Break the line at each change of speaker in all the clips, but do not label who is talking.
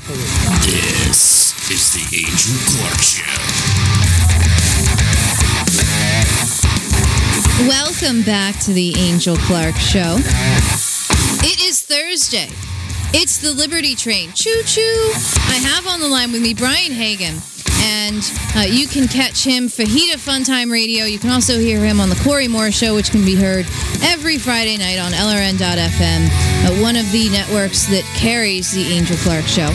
This is the Angel Clark Show.
Welcome back to the Angel Clark Show. It is Thursday. It's the Liberty Train. Choo-choo. I have on the line with me Brian Hagan. And you can catch him Fajita Funtime Radio. You can also hear him on the Corey Moore Show, which can be heard every Friday night on LRN.FM, one of the networks that carries the Angel Clark Show.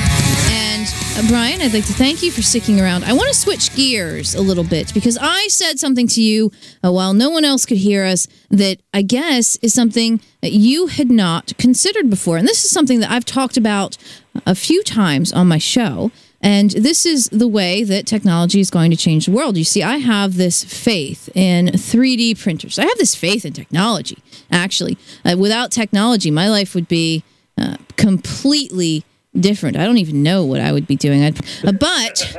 And Brian, I'd like to thank you for sticking around. I want to switch gears a little bit because I said something to you while no one else could hear us that I guess is something that you had not considered before. And this is something that I've talked about a few times on my show. And this is the way that technology is going to change the world. You see, I have this faith in 3D printers. I have this faith in technology, actually. Without technology, my life would be completely different. I don't even know what I would be doing. But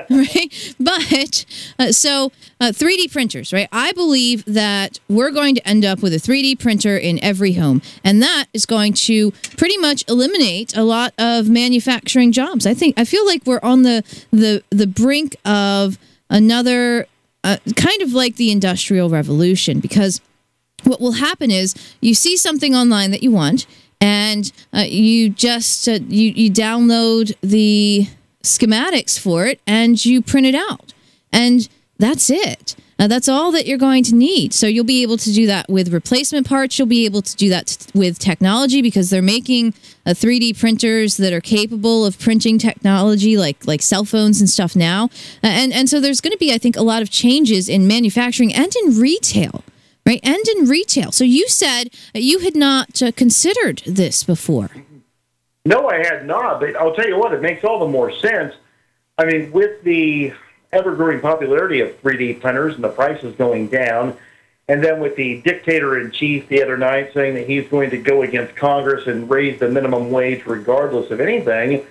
3D printers, right? I believe that we're going to end up with a 3D printer in every home, and that is going to pretty much eliminate a lot of manufacturing jobs. I feel like we're on the brink of another kind of like the Industrial Revolution, because what will happen is you see something online that you want, and you just you download the schematics for it and you print it out, and that's it. That's all that you're going to need. So you'll be able to do that with replacement parts. You'll be able to do that with technology because they're making 3D printers that are capable of printing technology like cell phones and stuff now. And so there's going to be, I think, a lot of changes in manufacturing and in retail. Right, and in retail. So you said you had not considered this before.
No, I had not, but I'll tell you what, it makes all the more sense. I mean, with the ever-growing popularity of 3D printers and the prices going down, and then with the dictator-in-chief the other night saying that he's going to go against Congress and raise the minimum wage regardless of anything,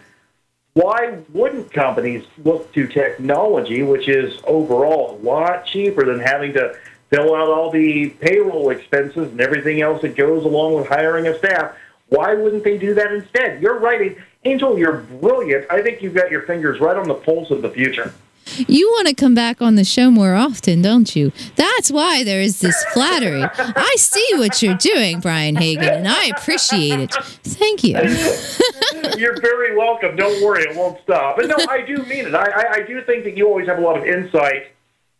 why wouldn't companies look to technology, which is overall a lot cheaper than having to fill out all the payroll expenses and everything else that goes along with hiring a staff? Why wouldn't they do that instead? You're right, Angel, you're brilliant. I think you've got your fingers right on the pulse of the future.
You want to come back on the show more often, don't you? That's why there is this flattery. I see what you're doing, Brian Hagan, and I appreciate it. Thank you.
You're very welcome. Don't worry, it won't stop. But no, I do mean it. I do think that you always have a lot of insight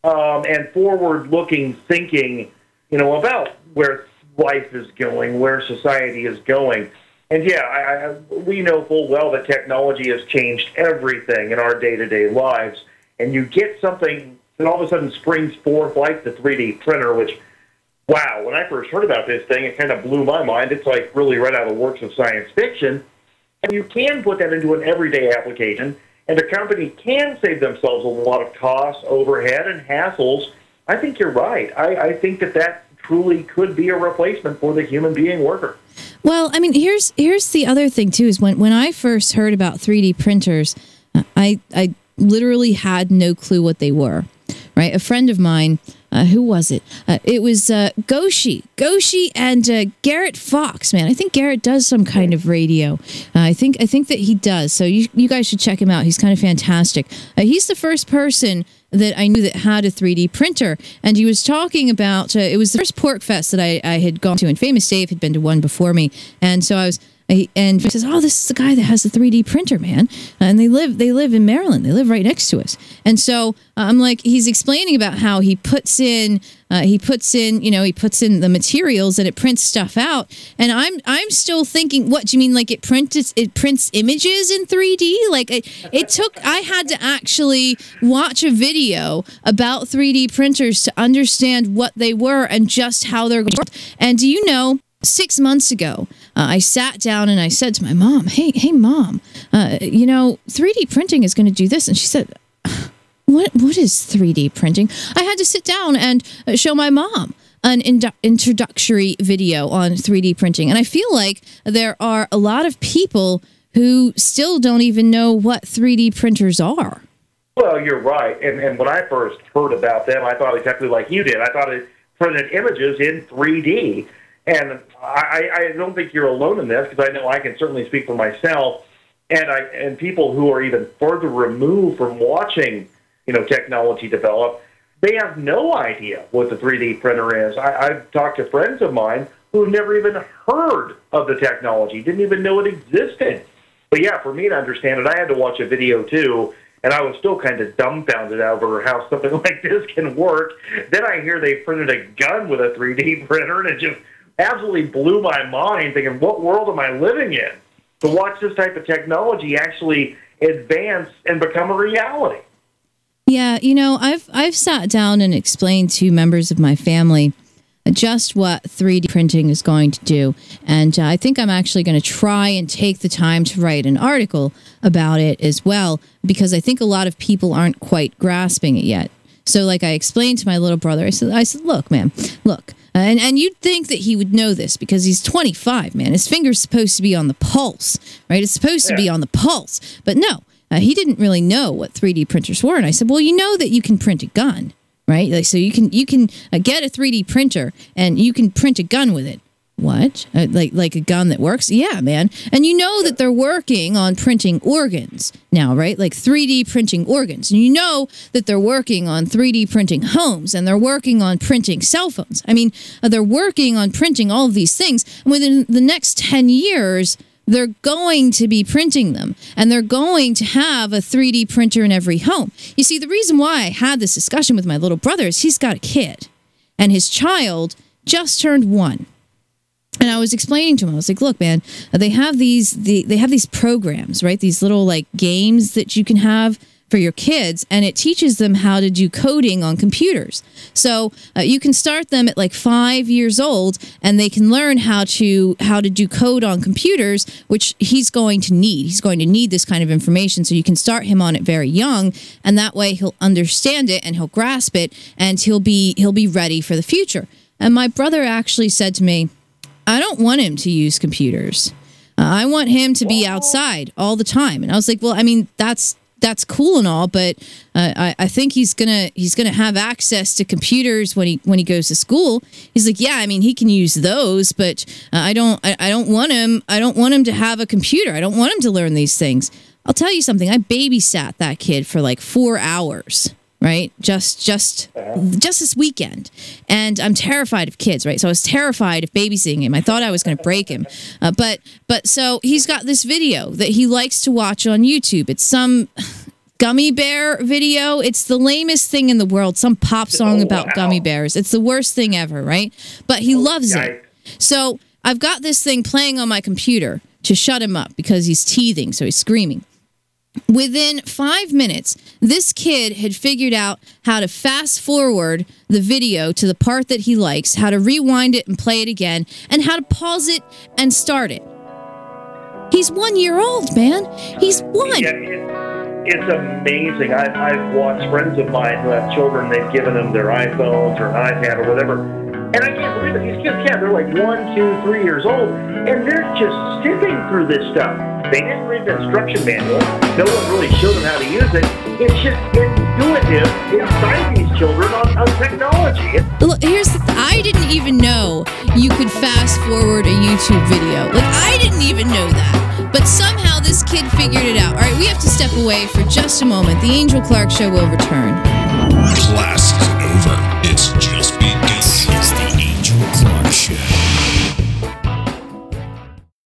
and forward-looking thinking, about where life is going, where society is going. And yeah, we know full well that technology has changed everything in our day-to-day lives. And you get something that all of a sudden springs forth like the 3D printer, which, wow, when I first heard about this thing, it kind of blew my mind. It's like really right out of the works of science fiction. And you can put that into an everyday application, and a company can save themselves a lot of costs, overhead, and hassles. I think you're right. I think that truly could be a replacement for the human being worker.
Well, I mean, here's the other thing, too, is when I first heard about 3D printers, I literally had no clue what they were, right? A friend of mine, who was it? It was Goshi and Garrett Fox, man. I think Garrett does some kind of radio. I think that he does. So you guys should check him out. He's kind of fantastic. He's the first person that I knew that had a 3D printer, and he was talking about it was the first Pork Fest that I had gone to, and Famous Dave had been to one before me, and so and he says, "Oh, this is the guy that has the 3D printer, man." And they live in Maryland. They live right next to us. And so I'm like, he's explaining about how he puts in the materials and it prints stuff out. And I'm still thinking, what do you mean? Like it prints images in 3D? Like I had to actually watch a video about 3D printers to understand what they were and just how they're going to work. And do you know, 6 months ago, I sat down and I said to my mom, hey, Mom, 3D printing is going to do this. And she said, what is 3D printing? I had to sit down and show my mom an introductory video on 3D printing. And I feel like there are a lot of people who still don't even know what 3D printers are.
Well, you're right. And when I first heard about them, I thought exactly like you did. I thought it printed images in 3D. And I don't think you're alone in this, because I know I can certainly speak for myself. and people who are even further removed from watching, technology develop, they have no idea what the 3D printer is. I've talked to friends of mine who've never even heard of the technology, didn't even know it existed. But yeah, for me to understand it, I had to watch a video too, and I was still kind of dumbfounded over how something like this can work. Then I hear they printed a gun with a 3D printer, and it just absolutely blew my mind, thinking, what world am I living in? To watch this type of technology actually advance and become a reality.
Yeah, I've sat down and explained to members of my family just what 3D printing is going to do. And I think I'm actually going to try and take the time to write an article about it as well, because I think a lot of people aren't quite grasping it yet. So like I explained to my little brother, I said, look, man, look. And you'd think that he would know this because he's 25, man. His finger's supposed to be on the pulse, right? It's supposed to be on the pulse. But no, he didn't really know what 3D printers were. And I said, well, you know that you can print a gun, right? Like, so you can get a 3D printer and you can print a gun with it. What? Like a gun that works? Yeah, man. And you know that they're working on printing organs now, right? Like 3D printing organs. And you know that they're working on 3D printing homes, and they're working on printing cell phones. I mean, they're working on printing all of these things. And within the next 10 years, they're going to be printing them, and they're going to have a 3D printer in every home. You see, the reason why I had this discussion with my little brother is he's got a kid, and his child just turned 1. And I was explaining to him, I was like, look, man, they have these programs, right? These little like games that you can have for your kids, and it teaches them how to do coding on computers. So you can start them at like 5 years old, and they can learn how to do code on computers, which he's going to need. He's going to need this kind of information, so you can start him on it very young, and that way he'll understand it and he'll grasp it, and he'll be ready for the future. And my brother actually said to me, I don't want him to use computers. I want him to be outside all the time. And I was like, well, I mean, that's cool and all, but I think he's gonna have access to computers when he goes to school. He's like, yeah, I mean, he can use those, but I don't want him to have a computer. I don't want him to learn these things. I'll tell you something. I babysat that kid for like 4 hours. Right? Just this weekend. And I'm terrified of kids, right? So I was terrified of babysitting him. I thought I was going to break him. But so he's got this video that he likes to watch on YouTube. It's some gummy bear video. It's the lamest thing in the world. Some pop song about gummy bears. It's the worst thing ever, right? But he loves it. So I've got this thing playing on my computer to shut him up because he's teething, so he's screaming. Within 5 minutes, this kid had figured out how to fast forward the video to the part that he likes, how to rewind it and play it again, and how to pause it and start it. He's 1 year old, man. He's 1.
Yeah, it's amazing. I've watched friends of mine who have children, they've given them their iPhones or an iPad or whatever, and I can't believe it. These kids can't. They're like 1, 2, 3 years old, and they're just zipping through this stuff. They didn't read the instruction manual. No one really showed them how to use it. It's just intuitive inside these children on technology.
Look, I didn't even know you could fast forward a YouTube video. Like, I didn't even know that. But somehow this kid figured it out. All right, we have to step away for just a moment. The Angel Clark Show will return.
Classic.